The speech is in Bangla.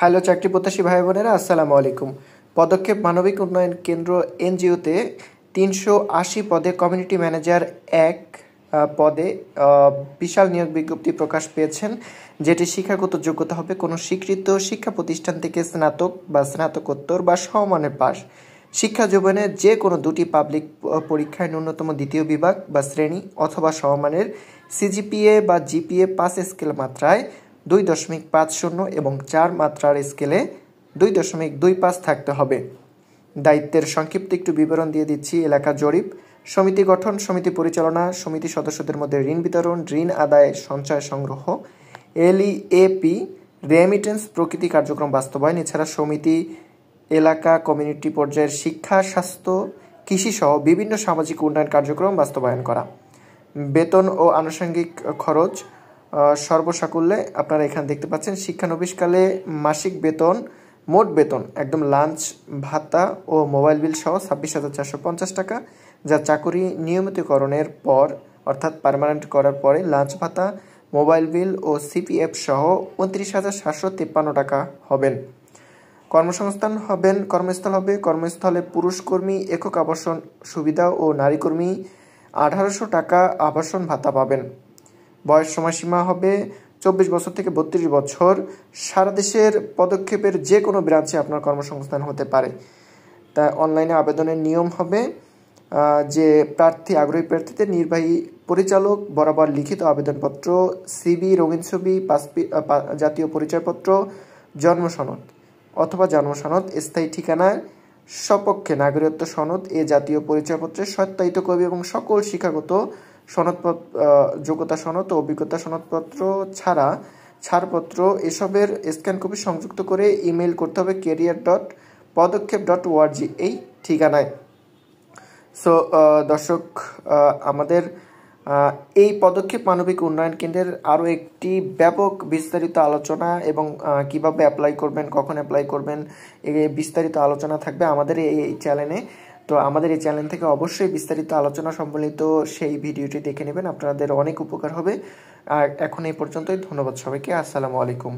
হ্যালো চাকরি প্রত্যাশী ভাই বোনেরা, আসসালামু আলাইকুম। পদক্ষেপ মানবিক উন্নয়ন কেন্দ্র এনজিওতে ৩৮০ পদে কমিউনিটি ম্যানেজার ১ পদে বিশাল নিয়োগ বিজ্ঞপ্তি প্রকাশ পেয়েছেন, যেটি শিক্ষাগত যোগ্যতা হবে কোনো স্বীকৃত শিক্ষা প্রতিষ্ঠান থেকে স্নাতক বা স্নাতকোত্তর বা সমমানের পাস, শিক্ষা জীবনে যে কোনো দুটি পাবলিক পরীক্ষায় ন্যূনতম দ্বিতীয় বিভাগ বা শ্রেণী অথবা সমমানের সিজিপিএ বা জিপিএ ৫ স্কেল মাত্রায় ২.৫০ এবং ৪ মাত্রার স্কেলে ২.২৫ থাকতে হবে। দায়িত্বের সংক্ষিপ্ত একটু বিবরণ দিয়ে দিচ্ছি। এলাকা জরিপ, সমিতি গঠন, সমিতি পরিচালনা, সমিতি সদস্যদের মধ্যে ঋণ বিতরণ, ঋণ আদায়, সঞ্চয় সংগ্রহ, এলইএপি, রেমিটেন্স প্রকৃতি কার্যক্রম বাস্তবায়ন। এছাড়া সমিতি এলাকা কমিউনিটি পর্যায়ের শিক্ষা, স্বাস্থ্য, কৃষিসহ বিভিন্ন সামাজিক উন্নয়ন কার্যক্রম বাস্তবায়ন করা। বেতন ও আনুষঙ্গিক খরচ সর্বসাকুল্যে আপনারা এখানে দেখতে পাচ্ছেন। শিক্ষানবিশকালে মাসিক বেতন, মোট বেতন একদম লাঞ্চ ভাতা ও মোবাইল বিল সহ ২৬,৪৫০ টাকা, যা চাকুরি নিয়মিতকরণের পর অর্থাৎ পার্মানেন্ট করার পরে লাঞ্চ ভাতা, মোবাইল বিল ও সিপিএফ সহ ২৯,৭৫৩ টাকা হবেন। কর্মস্থল হবে কর্মস্থলে পুরুষ কর্মী একক আবাসন সুবিধা ও নারী কর্মী ১৮০০ টাকা আবাসন ভাতা পাবেন। বয়স সময়সীমা হবে ২৪ বছর থেকে ৩২ বছর। সারা দেশের পদক্ষেপের যে কোনো ব্রাঞ্চে আপনার কর্মসংস্থান হতে পারে। তা অনলাইনে আবেদনের নিয়ম হবে যে আগ্রহী প্রার্থীদের নির্বাহী পরিচালক বরাবর লিখিত আবেদনপত্র, সিবি, রঙিন ছবি, জাতীয় পরিচয়পত্র, জন্মসনদ অথবা জন্মসনদ, স্থায়ী ঠিকানার সপক্ষে নাগরিকত্ব সনদ, জাতীয় পরিচয়পত্রের সত্যায়িত কপি এবং সকল শিক্ষাগত সনদপত্র, যোগ্যতা সনদ ও অভিজ্ঞতা সনদপত্র ছাড়া ছাড়পত্র এসবের স্ক্যান কপি সংযুক্ত করে ইমেইল করতে হবে career.পদক্ষেপ.org এই ঠিকানায়। সো দর্শক, আমাদের এই পদক্ষেপ মানবিক উন্নয়ন কেন্দ্রের আরও একটি ব্যাপক বিস্তারিত আলোচনা এবং কিভাবে অ্যাপ্লাই করবেন, কখন অ্যাপ্লাই করবেন, এই বিস্তারিত আলোচনা থাকবে আমাদের এই চ্যানেলে। তো আমাদের এই চ্যানেল থেকে অবশ্যই বিস্তারিত আলোচনা সম্বলিত সেই ভিডিওটি দেখে নেবেন, আপনাদের অনেক উপকার হবে। আর এখন এই পর্যন্তই, ধন্যবাদ সবাইকে, আসসালামু আলাইকুম।